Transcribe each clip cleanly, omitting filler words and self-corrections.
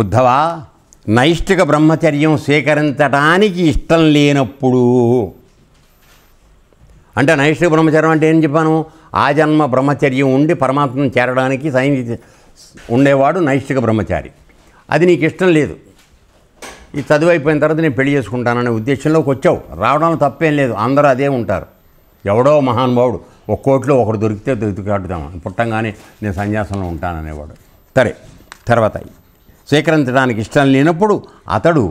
ఉద్ధవ, నైష్టిక బ్రహ్మచర్యం స్వీకరించడానికి ఇష్టం లేనప్పుడు, అంటే నైష్టిక బ్రహ్మచర్యం అంటే ఏం చెప్పాను, ఆ జన్మ బ్రహ్మచర్యం ఉండి పరమాత్మను చేరడానికి ఉండేవాడు నైష్టిక బ్రహ్మచారి. అది నీకు ఇష్టం లేదు, ఈ చదువు అయిపోయిన తర్వాత నేను పెళ్లి చేసుకుంటాననే ఉద్దేశంలోకి వచ్చావు, రావడంలో తప్పేం లేదు, అందరూ అదే ఉంటారు. ఎవడో మహానుభావుడు ఒక్కోట్లో ఒకడు దొరికితే దొరికికాడుతాము, పుట్టంగానే నేను సన్యాసంలో ఉంటాననేవాడు. సరే, తర్వాత స్వీకరించడానికి ఇష్టం లేనప్పుడు అతడు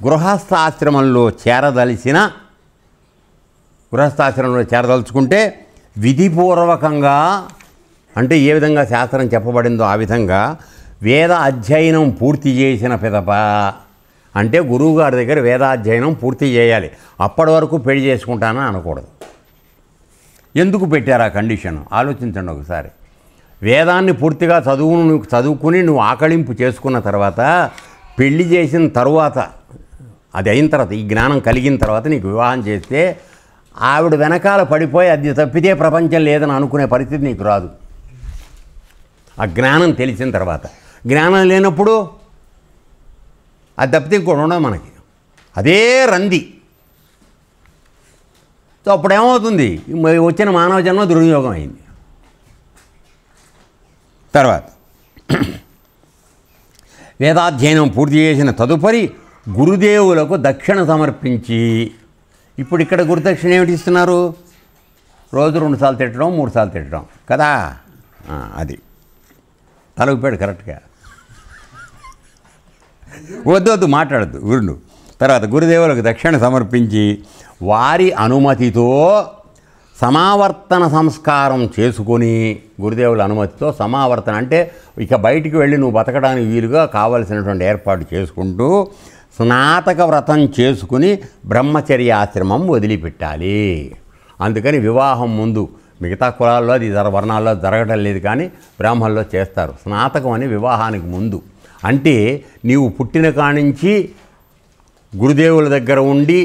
గృహస్థాశ్రమంలో చేరదలుచుకుంటే విధిపూర్వకంగా, అంటే ఏ విధంగా శాస్త్రం చెప్పబడిందో ఆ విధంగా వేద అధ్యయనం పూర్తి చేసిన పిదప, అంటే గురువుగారి దగ్గర వేదాధ్యయనం పూర్తి చేయాలి, అప్పటి వరకు పెళ్లి చేసుకుంటానని అనకూడదు. ఎందుకు పెట్టారు ఆ కండిషన్ ఆలోచించండి ఒకసారి. వేదాన్ని పూర్తిగా చదువుకుని నువ్వు ఆకళింపు చేసుకున్న తర్వాత, పెళ్లి చేసిన తరువాత, అది అయిన తర్వాత, ఈ జ్ఞానం కలిగిన తర్వాత నీకు వివాహం చేస్తే ఆవిడ వెనకాల పడిపోయి అది తప్పితే ప్రపంచం లేదని అనుకునే పరిస్థితి నీకు రాదు. ఆ జ్ఞానం తెలిసిన తర్వాత. జ్ఞానం లేనప్పుడు అది తప్పితే ఇంకోటి ఉండదు మనకి, అదే రంది. సో అప్పుడు ఏమవుతుంది, వచ్చిన మానవ జన్మ దుర్వినియోగం అయింది. తర్వాత వేదాధ్యయనం పూర్తి చేసిన తదుపరి గురుదేవులకు దక్షిణ సమర్పించి, ఇప్పుడు ఇక్కడ గురుదక్షిణ ఏమిటి ఇస్తున్నారు, రోజు 2 సార్లు తిట్టడం, 3 సార్లు తిట్టడం కదా, అది తలూపాడు కరెక్ట్గా. వద్దు మాట్లాడద్దు గురుడు. తర్వాత గురుదేవులకు దక్షిణ సమర్పించి వారి అనుమతితో సమావర్తన సంస్కారం చేసుకొని, గురుదేవుల అనుమతితో సమావర్తన అంటే ఇక బయటికి వెళ్ళి నువ్వు బతకడానికి వీలుగా కావలసినటువంటి ఏర్పాటు చేసుకుంటూ స్నాతక వ్రతం చేసుకుని బ్రహ్మచర్యాశ్రమం వదిలిపెట్టాలి. అందుకని వివాహం ముందు, మిగతా కులాల్లో అది వర్ణాల్లో జరగటం లేదు కానీ బ్రాహ్మణుల్లో చేస్తారు స్నాతకం అని వివాహానికి ముందు. అంటే నీవు పుట్టిన కానించి గురుదేవుల దగ్గర ఉండి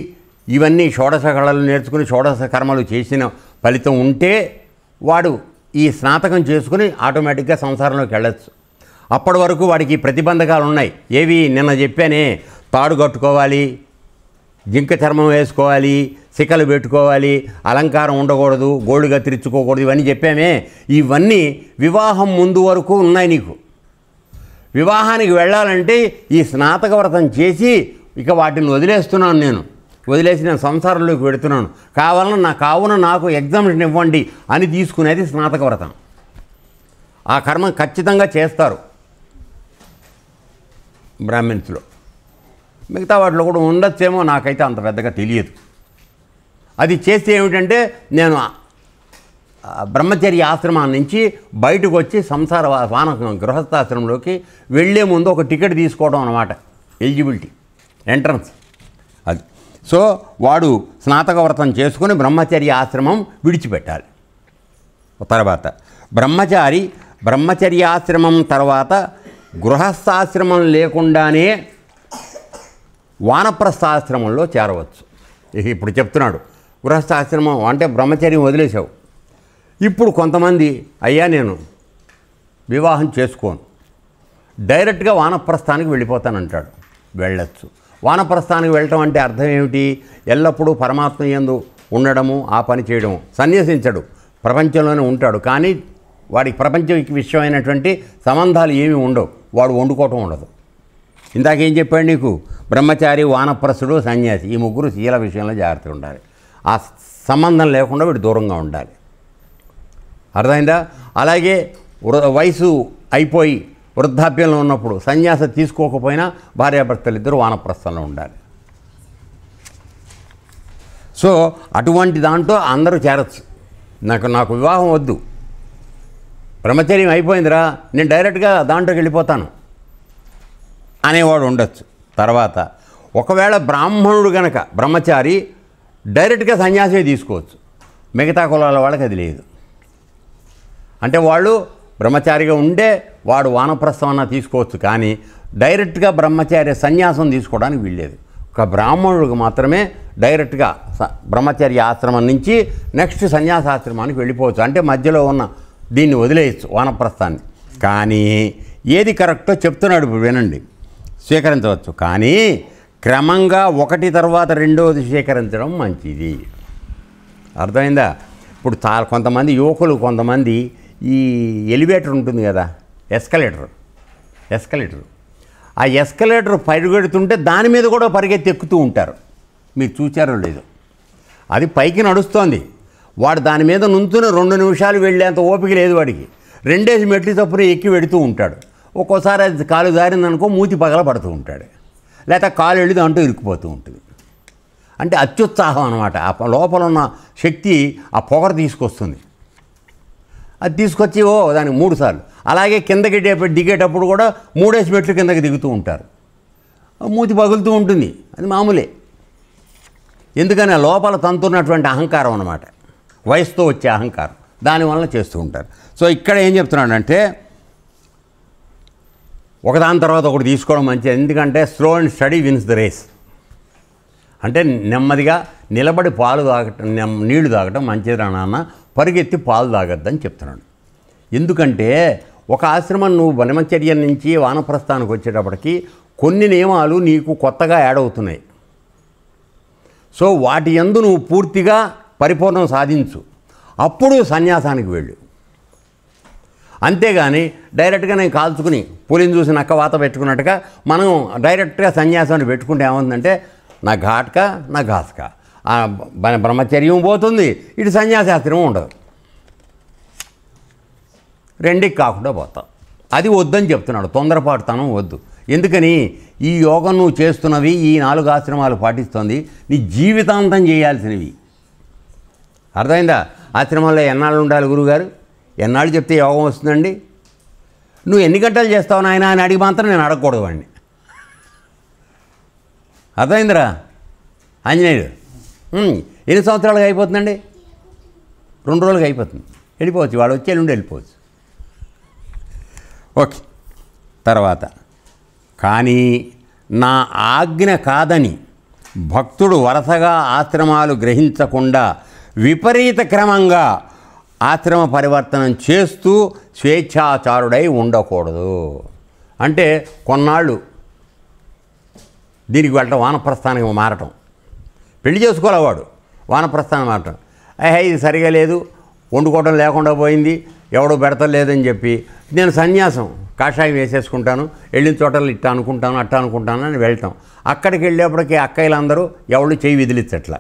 ఇవన్నీ షోడశ కళలు నేర్చుకుని షోడశ కర్మలు చేసిన ఫలితం ఉంటే వాడు ఈ స్నాతకం చేసుకుని ఆటోమేటిక్గా సంసారంలోకి వెళ్ళచ్చు. అప్పటి వరకు వాడికి ప్రతిబంధకాలు ఉన్నాయి. ఏవి నిన్న చెప్పానే, తాడు కట్టుకోవాలి, జింక చర్మం వేసుకోవాలి, శిఖలు పెట్టుకోవాలి, అలంకారం ఉండకూడదు, గోళ్ళు కత్తిరించుకోకూడదు, ఇవన్నీ చెప్పామే. ఇవన్నీ వివాహం ముందు వరకు ఉన్నాయి నీకు. వివాహానికి వెళ్ళాలంటే ఈ స్నాతక వ్రతం చేసి ఇక వాటిని వదిలేస్తున్నాను, వదిలేసి నేను సంసారంలోకి పెడుతున్నాను, కావున నాకు ఎగ్జామినేషన్ ఇవ్వండి అని తీసుకునేది స్నాతక వ్రతం. ఆ కర్మ ఖచ్చితంగా చేస్తారు బ్రాహ్మిన్స్లో. మిగతా వాటిలో కూడా ఉండొచ్చేమో, నాకైతే అంత పెద్దగా తెలియదు. అది చేస్తే ఏమిటంటే నేను బ్రహ్మచర్య ఆశ్రమం నుంచి బయటకు వచ్చి సంసార గృహస్థాశ్రమంలోకి వెళ్ళే ముందు ఒక టికెట్ తీసుకోవడం అన్నమాట, ఎలిజిబిలిటీ, ఎంట్రన్స్ అది. సో వాడు స్నాతక వ్రతం చేసుకుని బ్రహ్మచర్య ఆశ్రమం విడిచిపెట్టాలి. తర్వాత బ్రహ్మచర్యాశ్రమం తర్వాత గృహస్థాశ్రమం లేకుండానే వానప్రస్థాశ్రమంలో చేరవచ్చు. ఇప్పుడు చెప్తున్నాడు, గృహస్థాశ్రమం అంటే బ్రహ్మచర్యం వదిలేసావు, ఇప్పుడు కొంతమంది అయ్యా నేను వివాహం చేసుకోను, డైరెక్ట్గా వానప్రస్థానికి వెళ్ళిపోతానంటాడు. వెళ్ళచ్చు. వానప్రస్థానికి వెళ్ళటం అంటే అర్థం ఏమిటి, ఎల్లప్పుడూ పరమాత్మ యందు ఉండడము, ఆ పని చేయడము. సన్యసించడు, ప్రపంచంలోనే ఉంటాడు, కానీ వాడికి ప్రపంచ విషయమైనటువంటి సంబంధాలు ఏమీ ఉండవు, వాడు వండుకోవటం ఉండదు. ఇందాకేం చెప్పాడు నీకు, బ్రహ్మచారి, వానప్రస్థుడు, సన్యాసి, ఈ ముగ్గురు శీల విషయంలో జాగ్రత్తగా ఉండాలి. ఆ సంబంధం లేకుండా వీడు దూరంగా ఉండాలి. అర్థమైందా? అలాగే వయసు అయిపోయి వృద్ధాప్యంలో ఉన్నప్పుడు సన్యాసం తీసుకోకపోయినా భార్యాభర్తలు ఇద్దరు వానప్రస్థంలో ఉండాలి. సో అటువంటి దాంట్లో అందరూ చేరచ్చు. నాకు వివాహం వద్దు, బ్రహ్మచర్యం అయిపోయిందిరా, నేను డైరెక్ట్గా దాంట్లోకి వెళ్ళిపోతాను అనేవాడు ఉండొచ్చు. తర్వాత ఒకవేళ బ్రాహ్మణుడు గనక బ్రహ్మచారి డైరెక్ట్గా సన్యాసమే తీసుకోవచ్చు, మిగతా కులాల వాళ్ళకి అది లేదు. అంటే వాళ్ళు బ్రహ్మచారిగా ఉండే వాడు వానప్రస్థం అన్నా తీసుకోవచ్చు, కానీ డైరెక్ట్గా బ్రహ్మచారి సన్యాసం తీసుకోవడానికి వీల్లేదు. ఒక బ్రాహ్మణుడికి మాత్రమే డైరెక్ట్గా బ్రహ్మచర్య ఆశ్రమం నుంచి నెక్స్ట్ సన్యాసాశ్రమానికి వెళ్ళిపోవచ్చు. అంటే మధ్యలో ఉన్న దీన్ని వదిలేయచ్చు, వానప్రస్థాన్ని. కానీ ఏది కరెక్టో చెప్తున్నాడు ఇప్పుడు వినండి. స్వీకరించవచ్చు, కానీ క్రమంగా ఒకటి తర్వాత రెండవది స్వీకరించడం మంచిది. అర్థమైందా? ఇప్పుడు కొంతమంది యువకులు, కొంతమంది ఈ ఎలివేటర్ ఉంటుంది కదా, ఎస్కలేటర్, ఆ ఎస్కలేటర్ పరిగెడుతుంటే దాని మీద కూడా పరిగెత్తి ఎక్కుతూ ఉంటారు. మీరు చూచారో లేదో? అది పైకి నడుస్తోంది, వాడు దాని మీద నుంచుని 2 నిమిషాలు వెళ్ళేంత ఓపిక లేదు వాడికి. 2 మెట్లు తప్పున ఎక్కి వెడుతూ ఉంటాడు. ఒక్కోసారి అది కాలు జారిందనుకో మూతి పగల పడుతూ ఉంటాడు, లేకపోతే కాలు వెళ్ళి దాంట్లో ఇరుక్కుపోతూ ఉంటుంది. అంటే అత్యుత్సాహం అన్నమాట. ఆ లోపల ఉన్న శక్తి ఆ పొగరు తీసుకొస్తుంది. అది తీసుకొచ్చి దానికి 3 సార్లు. అలాగే కిందకి దిగేటప్పుడు కూడా 3 మెట్లు కిందకి దిగుతూ ఉంటారు, మూతి పగులుతూ ఉంటుంది. అది మామూలే. ఎందుకని ఆ లోపల తంతున్నటువంటి అహంకారం అన్నమాట, వయసుతో వచ్చే అహంకారం, దానివల్ల చేస్తూ ఉంటారు. సో ఇక్కడ ఏం చెప్తున్నాడంటే ఒకదాని తర్వాత ఒకటి తీసుకోవడం మంచిది. ఎందుకంటే slow and steady wins the race. అంటే నెమ్మదిగా నిలబడి పాలు తాగటం, నీళ్లు తాగటం మంచిదిరా నాన్న, పరిగెత్తి పాలు తాగొద్దని చెప్తున్నాడు. ఎందుకంటే ఒక ఆశ్రమం నువ్వు బ్రహ్మచర్య నుంచి వానప్రస్థానికి వచ్చేటప్పటికి కొన్ని నియమాలు నీకు కొత్తగా యాడ్ అవుతున్నాయి. సో వాటి యందు నువ్వు పూర్తిగా పరిపూర్ణం సాధించు, అప్పుడు సన్యాసానికి వెళ్ళు. అంతేగాని డైరెక్ట్గా నేను కాల్చుకుని పులిని చూసి నక్క వాత పెట్టుకున్నట్టుగా మనం డైరెక్ట్గా సన్యాసాన్ని పెట్టుకుంటే ఏమవుతుందంటే నా ఘాట్కా నా ఘాస్కా, బ్రహ్మచర్యం పోతుంది, ఇటు సన్యాసాస్త్రం ఉండదు, రెండుకి కాకుండా పోతాం. అది వద్దని చెప్తున్నాడు. తొందరపాటుతనం వద్దు. ఎందుకని ఈ యోగం నువ్వు చేస్తున్నవి, ఈ 4 ఆశ్రమాలు పాటిస్తుంది నీ జీవితాంతం చేయాల్సినవి. అర్థమైందా? ఆశ్రమంలో ఎన్నాళ్ళు ఉండాలి గురువుగారు? ఎన్నాళ్ళు చెప్తే యోగం వస్తుందండి? నువ్వు ఎన్ని గంటలు చేస్తావు నాయన అని అడిగి మాత్రం నేను అడగకూడదు వాడిని. అర్థమైందిరా? ఆంజనేయుడు ఎన్ని సంవత్సరాలుగా అయిపోతుందండి? 2 రోజులుగా అయిపోతుంది. వెళ్ళిపోవచ్చు, వాడు వచ్చే నుండి వెళ్ళిపోవచ్చు. ఓకే. తర్వాత కానీ నా ఆజ్ఞ కాదని భక్తుడు వరుసగా ఆశ్రమాలు గ్రహించకుండా విపరీత క్రమంగా ఆశ్రమ పరివర్తనం చేస్తూ స్వేచ్ఛాచారుడై ఉండకూడదు. అంటే కొన్నాళ్ళు దీనికి వెళ్ళటం, వానప్రస్థానికి మారటం, పెళ్లి చేసుకోవాలి వాడు, వానప్రస్థానం మారటం, ఇది సరిగా లేదు, వండుకోవడం లేకుండా పోయింది, ఎవడో పెడతలేదని చెప్పి నేను సన్యాసం కాషాయం వేసేసుకుంటాను, వెళ్ళిన చోటలు ఇట్ట అనుకుంటాను అట్ట అనుకుంటాను అని వెళ్తాం. అక్కడికి వెళ్ళేప్పటికీ అక్కయ్యలందరూ ఎవళ్ళు చేయి విదిలిచ్చట్లా,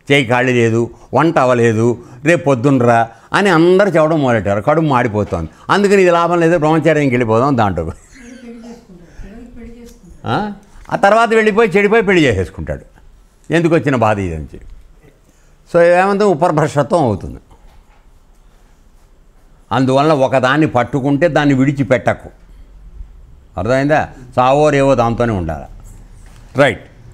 చేయి ఖాళీ లేదు, వంట అవ్వలేదు, రేపు పొద్దున్నరా అని అందరూ చెప్పడం మొదలెట్టారు. కడుపు మాడిపోతుంది. అందుకని ఇది లాభం లేదు, బ్రహ్మచార్యంకి వెళ్ళిపోదాం దాంట్లో. ఆ తర్వాత వెళ్ళిపోయి చెడిపోయి పెళ్లి చేసేసుకుంటాడు. ఎందుకు వచ్చిన బాధ ఇదని. సో ఏమంటే ఉపర్భ్రష్టత్వం అవుతుంది. అందువల్ల ఒకదాన్ని పట్టుకుంటే దాన్ని విడిచిపెట్టకు. అర్థమైందా? సావో రేవో దాంతోనే ఉండాలి. రైట్.